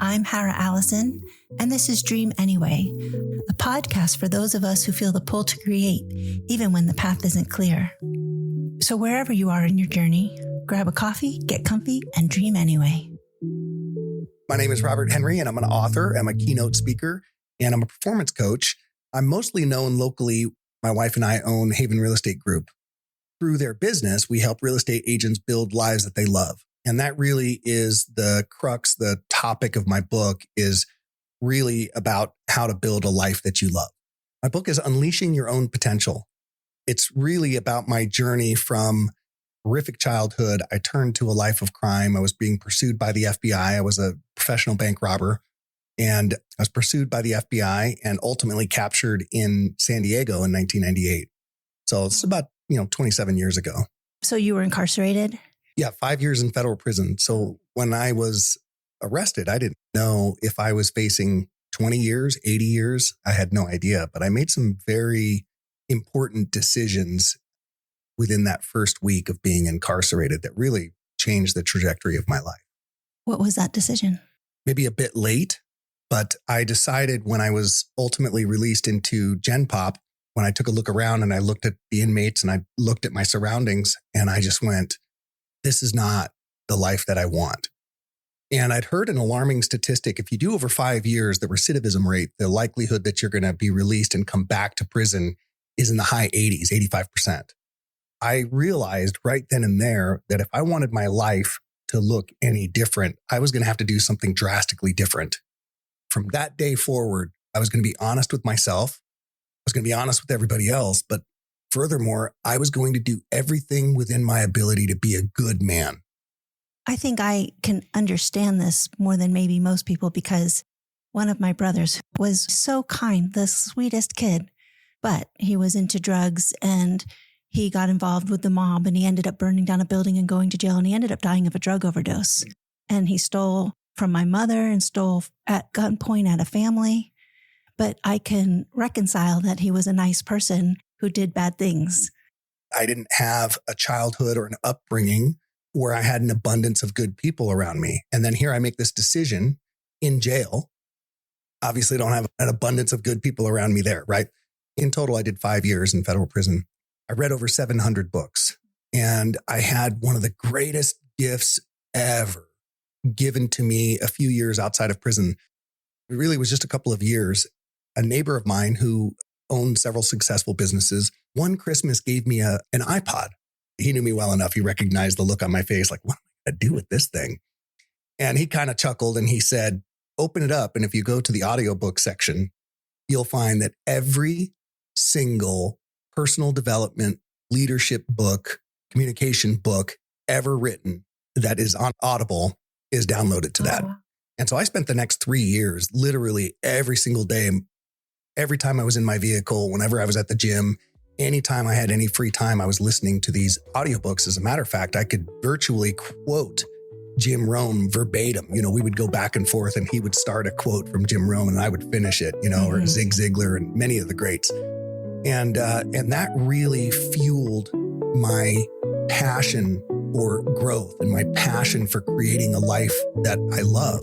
I'm Allison, and this is Dream Anyway, a podcast for those of us who feel the pull to create, even when the path isn't clear. So wherever you are in your journey, grab a coffee, get comfy, and dream anyway. My name is Robert Henry, and I'm an author, I'm a keynote speaker, and I'm a performance coach. I'm mostly known locally. My wife and I own Haven Real Estate Group. Through their business, we help real estate agents build lives that they love. And that really is the crux, the topic of my book is really about how to build a life that you love. My book is Unleashing Your Own Potential. It's really about my journey from horrific childhood. I turned to a life of crime. I was being pursued by the FBI. I was a professional bank robber, and I was pursued by the FBI and ultimately captured in San Diego in 1998. So it's about, 27 years ago. So you were incarcerated? Yeah, 5 years in federal prison. So when I was arrested, I didn't know if I was facing 20 years, 80 years. I had no idea, but I made some very important decisions within that first week of being incarcerated that really changed the trajectory of my life. What was that decision? Maybe a bit late, but I decided when I was ultimately released into Gen Pop, when I took a look around and I looked at the inmates and I looked at my surroundings and I just went, this is not the life that I want. And I'd heard an alarming statistic. If you do over 5 years, the recidivism rate, the likelihood that you're going to be released and come back to prison is in the high 80s, 85%. I realized right then and there that if I wanted my life to look any different, I was going to have to do something drastically different. From that day forward, I was going to be honest with myself. I was going to be honest with everybody else. But furthermore, I was going to do everything within my ability to be a good man. I think I can understand this more than maybe most people because one of my brothers was so kind, the sweetest kid, but he was into drugs and he got involved with the mob and he ended up burning down a building and going to jail and he ended up dying of a drug overdose. And he stole from my mother and stole at gunpoint at a family. But I can reconcile that he was a nice person who did bad things. I didn't have a childhood or an upbringing where I had an abundance of good people around me. And then here I make this decision in jail. Obviously, I don't have an abundance of good people around me there, right? In total, I did 5 years in federal prison. I read over 700 books, and I had one of the greatest gifts ever given to me a few years outside of prison. It really was just a couple of years. A neighbor of mine who owned several successful businesses, one Christmas gave me an iPod. He knew me well enough. He recognized the look on my face, like, what am I going to do with this thing? And he kind of chuckled and he said, open it up. And if you go to the audiobook section, you'll find that every single personal development, leadership book, communication book ever written that is on Audible is downloaded to that. And so I spent the next 3 years, literally every single day, every time I was in my vehicle, whenever I was at the gym, anytime I had any free time, I was listening to these audiobooks. As a matter of fact, I could virtually quote Jim Rohn verbatim. We would go back and forth and he would start a quote from Jim Rohn and I would finish it, or Zig Ziglar and many of the greats. And that really fueled my passion for growth and my passion for creating a life that I love.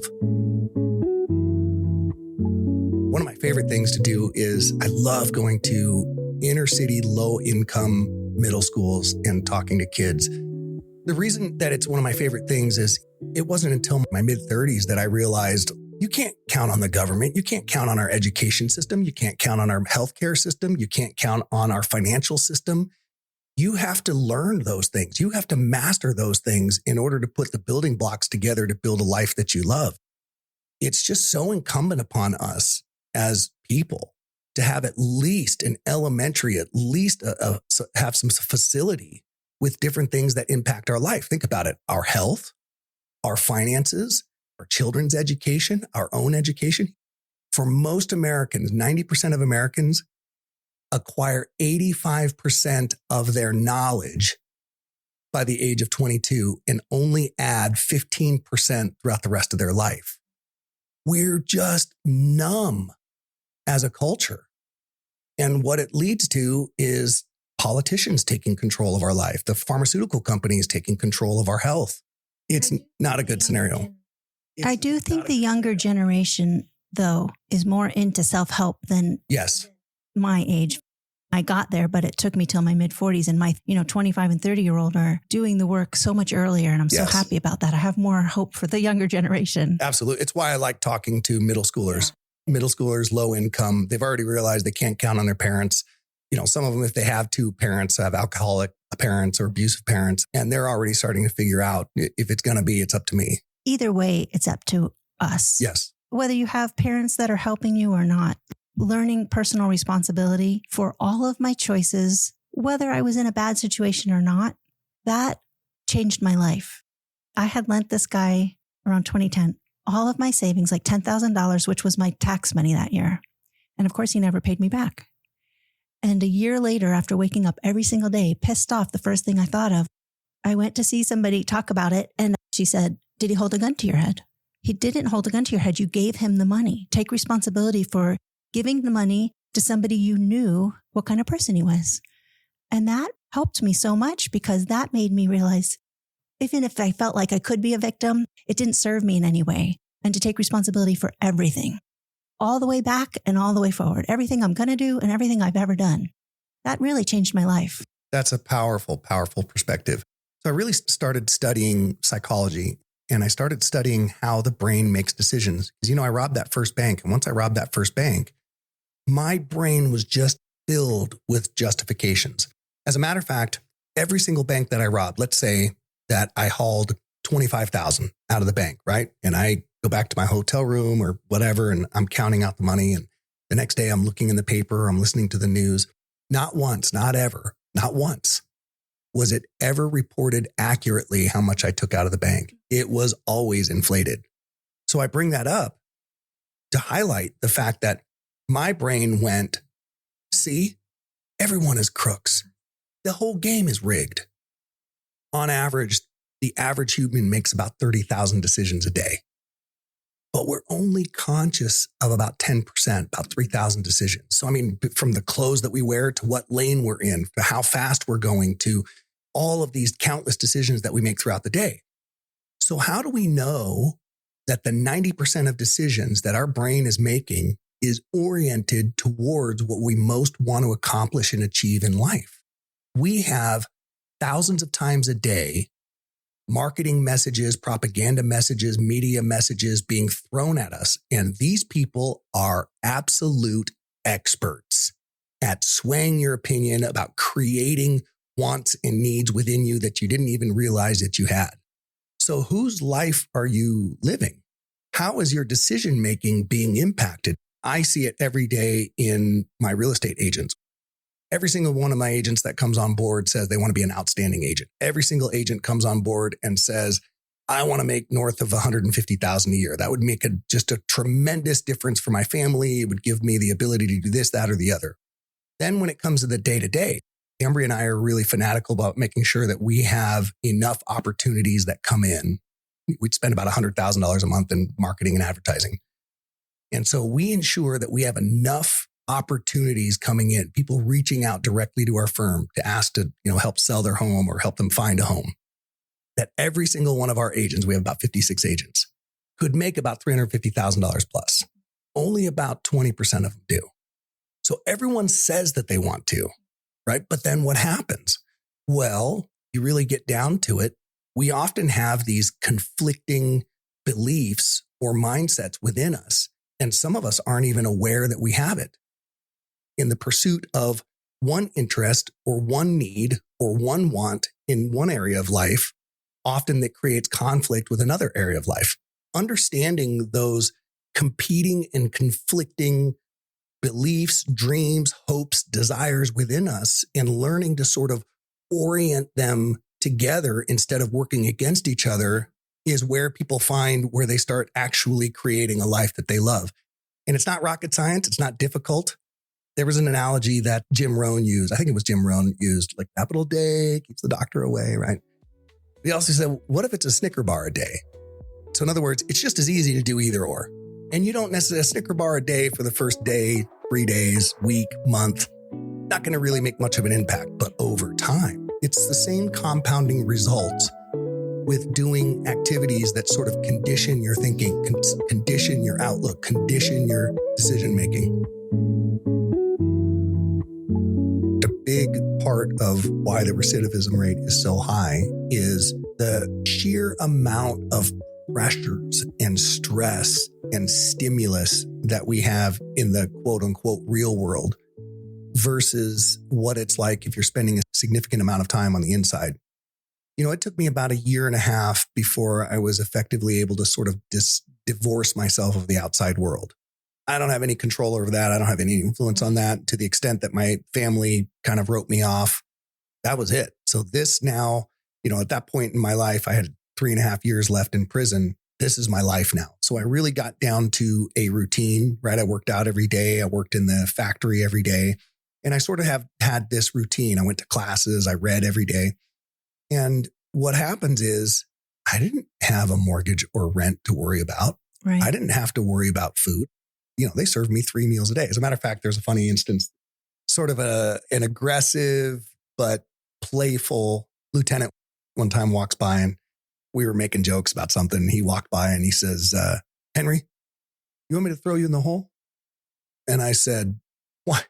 One of my favorite things to do is I love going to inner city, low income middle schools and talking to kids. The reason that it's one of my favorite things is it wasn't until my mid 30s that I realized you can't count on the government. You can't count on our education system. You can't count on our healthcare system. You can't count on our financial system. You have to learn those things. You have to master those things in order to put the building blocks together to build a life that you love. It's just so incumbent upon us as people to have at least an elementary, at least have some facility with different things that impact our life. Think about it. Our health, our finances, our children's education, our own education. For most Americans, 90% of Americans acquire 85% of their knowledge by the age of 22 and only add 15% throughout the rest of their life. We're just numb as a culture. And what it leads to is politicians taking control of our life, the pharmaceutical companies taking control of our health. It's not a good scenario. I do think the younger generation, though, is more into self-help than my age. I got there, but it took me till my mid-40s, and my 25 and 30-year-old are doing the work so much earlier, and I'm so happy about that. I have more hope for the younger generation. Absolutely. It's why I like talking to middle schoolers. Middle schoolers, low income, they've already realized they can't count on their parents. Some of them, if they have two parents, have alcoholic parents or abusive parents, and they're already starting to figure out if it's going to be, it's up to me. Either way, it's up to us. Yes. Whether you have parents that are helping you or not, learning personal responsibility for all of my choices, whether I was in a bad situation or not, that changed my life. I had lent this guy around 2010 all of my savings, like $10,000, which was my tax money that year. And of course, he never paid me back. And a year later, after waking up every single day, pissed off, the first thing I thought of, I went to see somebody talk about it. And she said, did he hold a gun to your head? He didn't hold a gun to your head. You gave him the money. Take responsibility for giving the money to somebody you knew what kind of person he was. And that helped me so much, because that made me realize, even if I felt like I could be a victim, it didn't serve me in any way. And to take responsibility for everything, all the way back and all the way forward, everything I'm going to do and everything I've ever done. That really changed my life. That's a powerful, powerful perspective. So I really started studying psychology, and I started studying how the brain makes decisions. Because, I robbed that first bank. And once I robbed that first bank, my brain was just filled with justifications. As a matter of fact, every single bank that I robbed, let's say that I hauled $25,000 out of the bank, right? And I go back to my hotel room or whatever, and I'm counting out the money. And the next day I'm looking in the paper, I'm listening to the news. Not once, not ever, not once was it ever reported accurately how much I took out of the bank. It was always inflated. So I bring that up to highlight the fact that my brain went, see, everyone is crooks. The whole game is rigged. On average, the average human makes about 30,000 decisions a day. But we're only conscious of about 10%, about 3,000 decisions. So, from the clothes that we wear to what lane we're in, to how fast we're going, to all of these countless decisions that we make throughout the day. So how do we know that the 90% of decisions that our brain is making is oriented towards what we most want to accomplish and achieve in life? We have thousands of times a day marketing messages, propaganda messages, media messages being thrown at us. And these people are absolute experts at swaying your opinion about creating wants and needs within you that you didn't even realize that you had. So whose life are you living? How is your decision-making being impacted? I see it every day in my real estate agents. Every single one of my agents that comes on board says they want to be an outstanding agent. Every single agent comes on board and says, I want to make north of $150,000 a year. That would make just a tremendous difference for my family. It would give me the ability to do this, that, or the other. Then when it comes to the day-to-day, Ambry and I are really fanatical about making sure that we have enough opportunities that come in. We'd spend about $100,000 a month in marketing and advertising. And so we ensure that we have enough opportunities coming in, people reaching out directly to our firm to ask to, help sell their home or help them find a home, that every single one of our agents, we have about 56 agents, could make about $350,000 plus. Only about 20% of them do. So everyone says that they want to, right? But then what happens? Well, you really get down to it. We often have these conflicting beliefs or mindsets within us. And some of us aren't even aware that we have it. In the pursuit of one interest or one need or one want in one area of life, often that creates conflict with another area of life. Understanding those competing and conflicting beliefs, dreams, hopes, desires within us, and learning to sort of orient them together instead of working against each other is where people find where they start actually creating a life that they love. And it's not rocket science. It's not difficult. There was an analogy that Jim Rohn used. I think it was Jim Rohn used, like capital day keeps the doctor away, right? He also said, what if it's a Snicker bar a day? So in other words, it's just as easy to do either or. And you don't necessarily, a Snicker bar a day for the first day, 3 days, week, month, not going to really make much of an impact. But over time, it's the same compounding results with doing activities that sort of condition your thinking, condition your outlook, condition your decision making. A big part of why the recidivism rate is so high is the sheer amount of pressures and stress and stimulus that we have in the quote unquote real world versus what it's like if you're spending a significant amount of time on the inside. You know, it took me about 1.5 years before I was effectively able to sort of divorce myself of the outside world. I don't have any control over that. I don't have any influence on that to the extent that my family kind of wrote me off. That was it. So this now, you know, at that point in my life, I had 3.5 years left in prison. This is my life now. So I really got down to a routine, right? I worked out every day. I worked in the factory every day. And I sort of have had this routine. I went to classes. I read every day. And what happens is I didn't have a mortgage or rent to worry about. Right. I didn't have to worry about food. You know, they served me 3 meals a day. As a matter of fact, there's a funny instance, sort of an aggressive but playful lieutenant one time walks by and we were making jokes about something. He walked by and he says, Henry, you want me to throw you in the hole? And I said, why?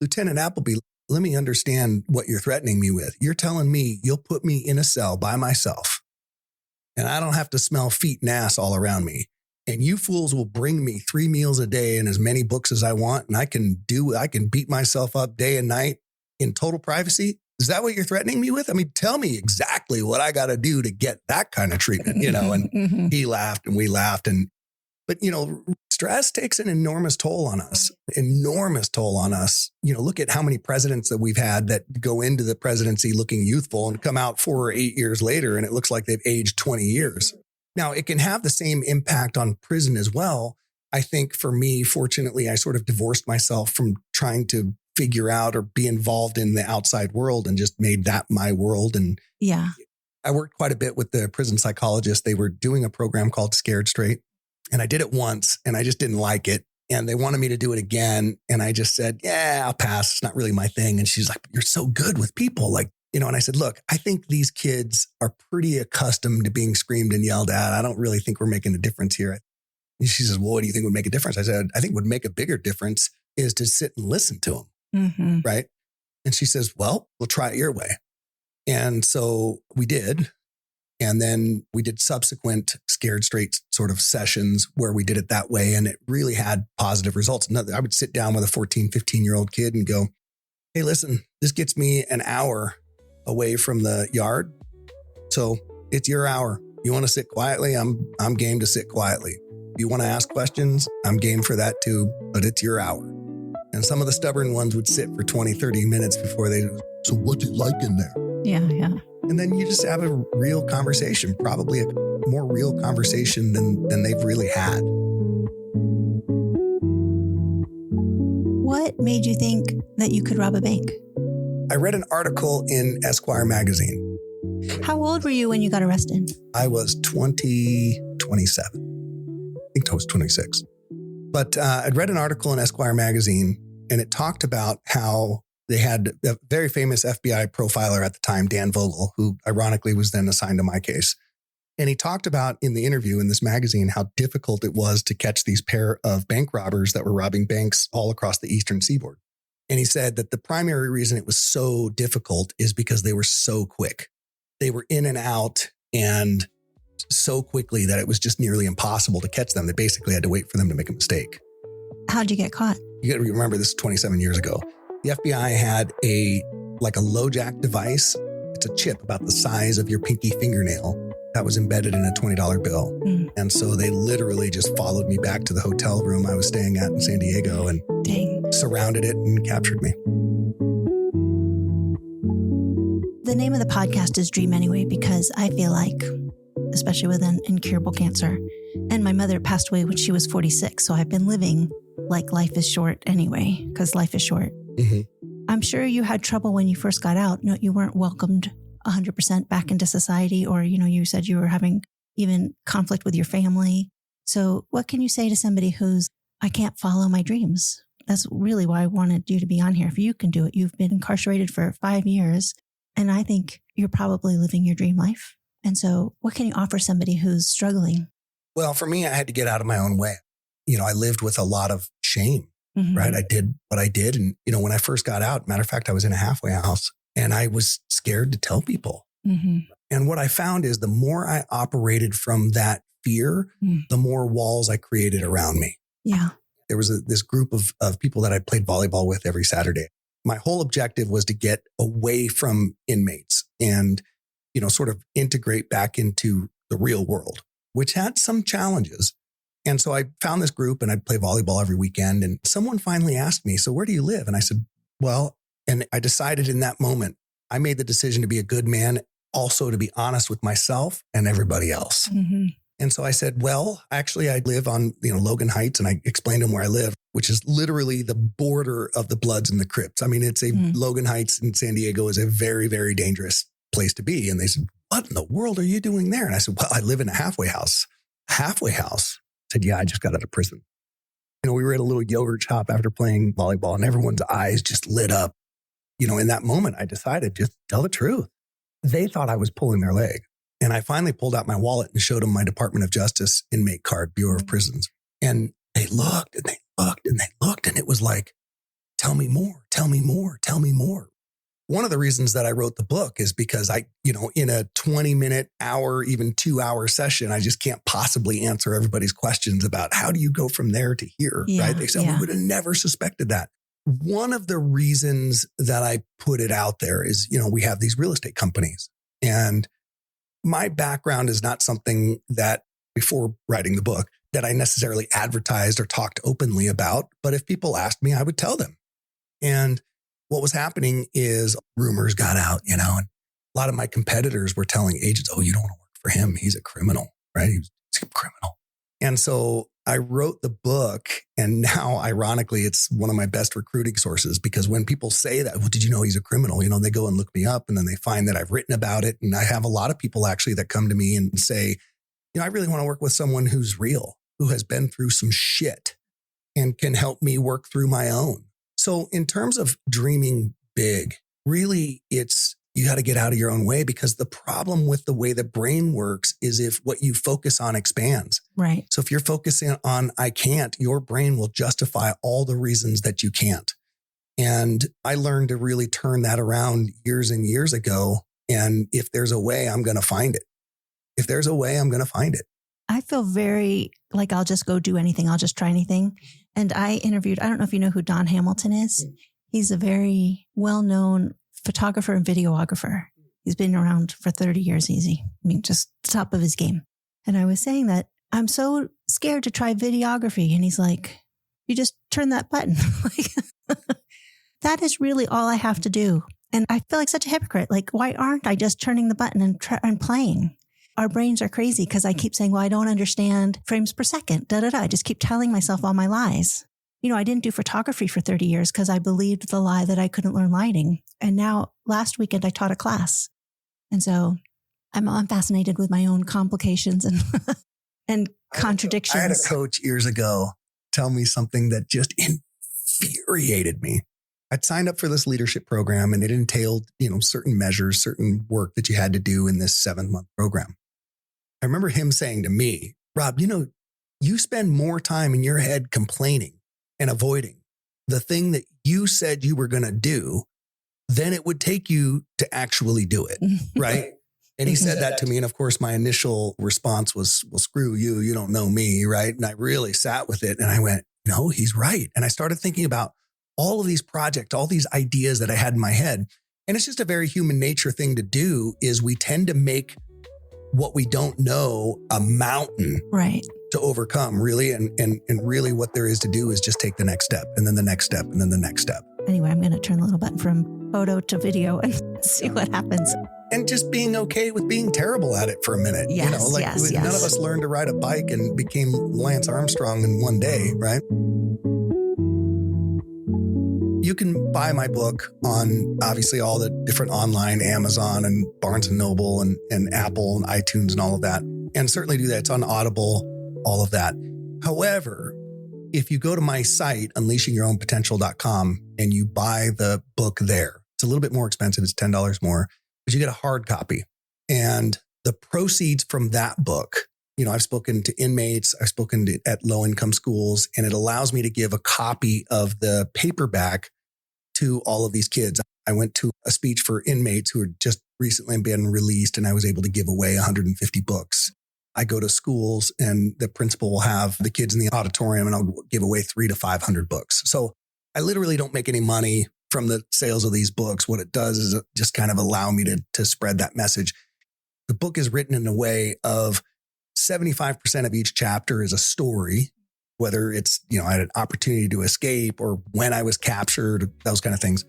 Lieutenant Appleby, let me understand what you're threatening me with. You're telling me you'll put me in a cell by myself and I don't have to smell feet and ass all around me. And you fools will bring me 3 meals a day and as many books as I want. And I can beat myself up day and night in total privacy. Is that what you're threatening me with? I mean, tell me exactly what I got to do to get that kind of treatment, you know? And he laughed and we laughed. But, you know, stress takes an enormous toll on us, You know, look at how many presidents that we've had that go into the presidency looking youthful and come out 4 or 8 years later, and it looks like they've aged 20 years. Now, it can have the same impact on prison as well. I think for me, fortunately, I sort of divorced myself from trying to figure out or be involved in the outside world and just made that my world. And yeah, I worked quite a bit with the prison psychologist. They were doing a program called Scared Straight. And I did it once and I just didn't like it. And they wanted me to do it again. And I just said, yeah, I'll pass. It's not really my thing. And she's like, you're so good with people. Like, you know, and I said, look, I think these kids are pretty accustomed to being screamed and yelled at. I don't really think we're making a difference here. And she says, well, what do you think would make a difference? I said, I think would make a bigger difference is to sit and listen to them. Mm-hmm. Right. And she says, well, we'll try it your way. And so we did. And then we did subsequent Scared Straight sort of sessions where we did it that way. And it really had positive results. I would sit down with a 14, 15-year-old kid and go, hey, listen, this gets me an hour away from the yard. So it's your hour. You want to sit quietly? I'm game to sit quietly. If you want to ask questions, I'm game for that too, but it's your hour. And some of the stubborn ones would sit for 20, 30 minutes before so what's it like in there? Yeah. And then you just have a real conversation, probably a more real conversation than they've really had. What made you think that you could rob a bank? I read an article in Esquire magazine. How old were you when you got arrested? I was 27. I think I was 26. But I'd read an article in Esquire magazine, and it talked about how they had a very famous FBI profiler at the time, Dan Vogel, who ironically was then assigned to my case. And he talked about in the interview in this magazine how difficult it was to catch these pair of bank robbers that were robbing banks all across the eastern seaboard. And he said that the primary reason it was so difficult is because they were so quick. They were in and out and so quickly that it was just nearly impossible to catch them. They basically had to wait for them to make a mistake. How'd you get caught? You got to remember this is 27 years ago. The FBI had a LoJack device. It's a chip about the size of your pinky fingernail that was embedded in a $20 bill. And so they literally just followed me back to the hotel room I was staying at in San Diego and surrounded it and captured me. The name of the podcast is Dream Anyway, because I feel like, especially with an incurable cancer, and my mother passed away when she was 46. So I've been living like life is short anyway, because life is short. Mm-hmm. I'm sure you had trouble when you first got out. No, you weren't welcomed 100% back into society, or, you said you were having even conflict with your family. So what can you say to somebody who's, I can't follow my dreams? That's really why I wanted you to be on here. If you can do it, you've been incarcerated for 5 years, and I think you're probably living your dream life. And so what can you offer somebody who's struggling? Well, for me, I had to get out of my own way. I lived with a lot of shame, right? I did what I did. And, when I first got out, matter of fact, I was in a halfway house and I was scared to tell people. And what I found is the more I operated from that fear, the more walls I created around me. Yeah. There was this group of people that I played volleyball with every Saturday. My whole objective was to get away from inmates and, sort of integrate back into the real world, which had some challenges. And so I found this group and I'd play volleyball every weekend. And someone finally asked me, so where do you live? And I said, well, and I decided in that moment, I made the decision to be a good man, also to be honest with myself and everybody else. And so I said, well, actually, I live on, Logan Heights, and I explained to them where I live, which is literally the border of the Bloods and the Crips. I mean, it's Logan Heights in San Diego is a very, very dangerous place to be. And they said, what in the world are you doing there? And I said, well, I live in a halfway house. Halfway house? I said, yeah, I just got out of prison. We were at a little yogurt shop after playing volleyball and everyone's eyes just lit up. In that moment, I decided just tell the truth. They thought I was pulling their leg. And I finally pulled out my wallet and showed them my Department of Justice inmate card, Bureau of Prisons. And they looked and they looked and they looked. And it was like, tell me more, tell me more, tell me more. One of the reasons that I wrote the book is because I, in a 20-minute, hour, even 2-hour session, I just can't possibly answer everybody's questions about how do you go from there to here, right? They said, we would have never suspected that. One of the reasons that I put it out there is, we have these real estate companies, and my background is not something that before writing the book that I necessarily advertised or talked openly about. But if people asked me, I would tell them. And what was happening is rumors got out, and a lot of my competitors were telling agents, oh, you don't want to work for him. He's a criminal, right? He's a criminal. And so I wrote the book, and now ironically, it's one of my best recruiting sources, because when people say that, well, did you know he's a criminal? They go and look me up, and then they find that I've written about it. And I have a lot of people actually that come to me and say, I really want to work with someone who's real, who has been through some shit and can help me work through my own. So in terms of dreaming big, really you got to get out of your own way, because the problem with the way the brain works is if what you focus on expands. Right. So if you're focusing on, I can't, your brain will justify all the reasons that you can't. And I learned to really turn that around years and years ago. And if there's a way, I'm going to find it. If there's a way, I'm going to find it. I feel very like I'll just go do anything. I'll just try anything. And I don't know if you know who Don Hamilton is. He's a very well-known photographer and videographer. He's been around for 30 years easy. I mean, just top of his game. And I was saying that I'm so scared to try videography. And he's like, you just turn that button. That is really all I have to do. And I feel like such a hypocrite. Like, why aren't I just turning the button and playing? Our brains are crazy because I keep saying, well, I don't understand frames per second. I just keep telling myself all my lies. I didn't do photography for 30 years because I believed the lie that I couldn't learn lighting. And now last weekend I taught a class. And so I'm fascinated with my own complications and contradictions. I had a coach years ago tell me something that just infuriated me. I'd signed up for this leadership program, and it entailed, certain measures, certain work that you had to do in this 7-month program. I remember him saying to me, Rob, you spend more time in your head complaining and avoiding the thing that you said you were going to do than it would take you to actually do it. Right. And he said that to me. And of course, my initial response was, well, screw you. You don't know me. Right. And I really sat with it and I went, no, he's right. And I started thinking about all of these projects, all these ideas that I had in my head. And it's just a very human nature thing to do, is we tend to make what we don't know a mountain. Right. To overcome, really. And really what there is to do is just take the next step, and then the next step, and then the next step. Anyway, I'm going to turn the little button from photo to video and see what happens. And just being okay with being terrible at it for a minute. Yes, none of us learned to ride a bike and became Lance Armstrong in one day, right? You can buy my book on obviously all the different online, Amazon and Barnes & Noble and Apple and iTunes and all of that. And certainly do that. It's on Audible, all of that. However, if you go to my site, unleashingyourownpotential.com, and you buy the book there, it's a little bit more expensive. It's $10 more, but you get a hard copy. And the proceeds from that book, I've spoken to inmates, I've spoken at low income schools, and it allows me to give a copy of the paperback to all of these kids. I went to a speech for inmates who had just recently been released, and I was able to give away 150 books. I go to schools and the principal will have the kids in the auditorium and I'll give away 300 to 500 books. So I literally don't make any money from the sales of these books. What it does is just kind of allow me to spread that message. The book is written in a way of 75% of each chapter is a story, whether it's, I had an opportunity to escape or when I was captured, those kind of things.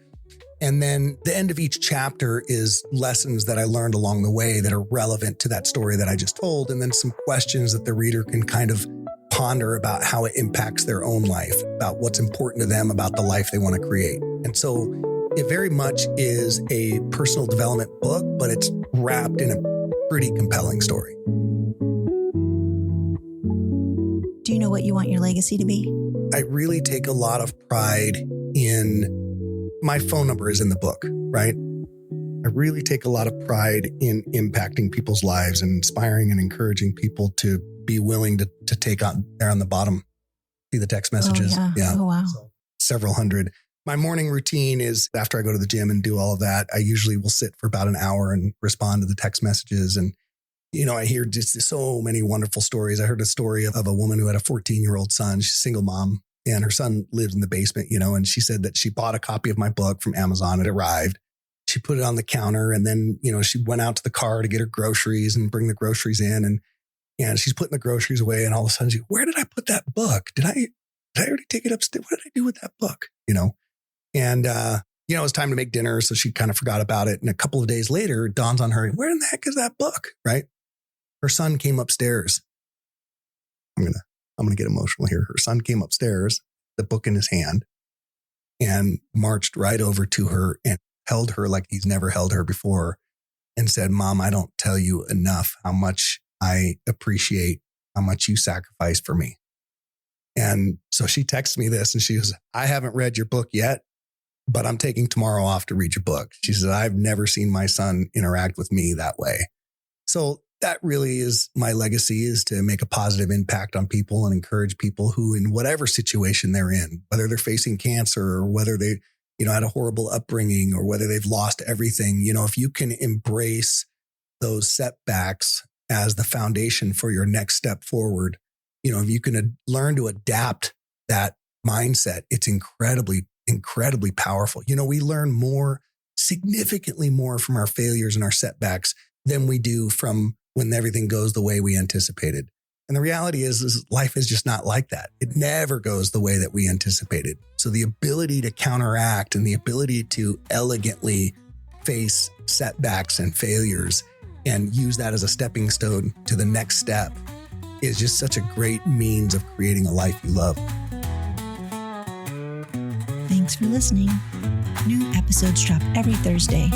And then the end of each chapter is lessons that I learned along the way that are relevant to that story that I just told. And then some questions that the reader can kind of ponder about how it impacts their own life, about what's important to them, about the life they want to create. And so it very much is a personal development book, but it's wrapped in a pretty compelling story. Do you know what you want your legacy to be? I really take a lot of pride in my phone number is in the book, right? I really take a lot of pride in impacting people's lives and inspiring and encouraging people to be willing to take on there on the bottom, see the text messages. Oh, yeah. Oh, wow. So several hundred. My morning routine is after I go to the gym and do all of that, I usually will sit for about an hour and respond to the text messages. And, I hear just so many wonderful stories. I heard a story of a woman who had a 14-year-old son. She's a single mom. And her son lives in the basement, and she said that she bought a copy of my book from Amazon. It arrived. She put it on the counter and then, she went out to the car to get her groceries and bring the groceries in. And she's putting the groceries away. And all of a sudden, where did I put that book? Did I already take it upstairs? What did I do with that book? And, it was time to make dinner. So she kind of forgot about it. And a couple of days later, it dawns on her, where in the heck is that book? Right. Her son came upstairs. I'm going to get emotional here. Her son came upstairs, the book in his hand, and marched right over to her and held her like he's never held her before and said, Mom, I don't tell you enough how much I appreciate how much you sacrificed for me. And so she texted me this and she goes, I haven't read your book yet, but I'm taking tomorrow off to read your book. She said, I've never seen my son interact with me that way. So that really is my legacy, is to make a positive impact on people and encourage people who, in whatever situation they're in, whether they're facing cancer or whether they, had a horrible upbringing or whether they've lost everything, if you can embrace those setbacks as the foundation for your next step forward, if you can learn to adapt that mindset, it's incredibly, incredibly powerful. We learn significantly more from our failures and our setbacks than we do from when everything goes the way we anticipated. And the reality is life is just not like that. It never goes the way that we anticipated. So the ability to counteract and the ability to elegantly face setbacks and failures and use that as a stepping stone to the next step is just such a great means of creating a life you love. Thanks for listening. New episodes drop every Thursday.